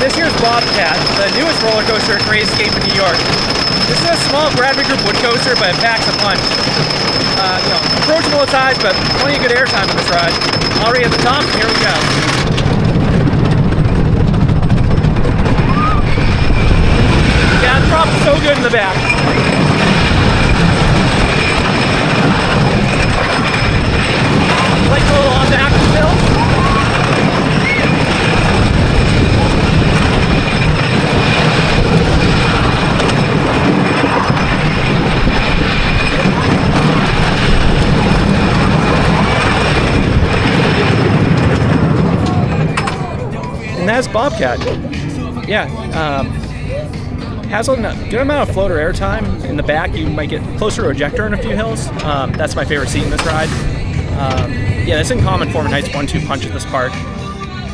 This year's Bobcat, the newest roller coaster at Gray Escape in New York. This is a small Bradley Group wood coaster, but it packs a punch. Approachable at size, but plenty of good airtime on this ride. Already at the top, here we go. Yeah, the drop is so good in the back. Like a little on the action still. And that's Bobcat. Yeah, has a good amount of floater airtime. In the back, you might get closer to ejector in a few hills. That's my favorite seat in this ride. Yeah, that's in common form and heights 1-2 punch at this park.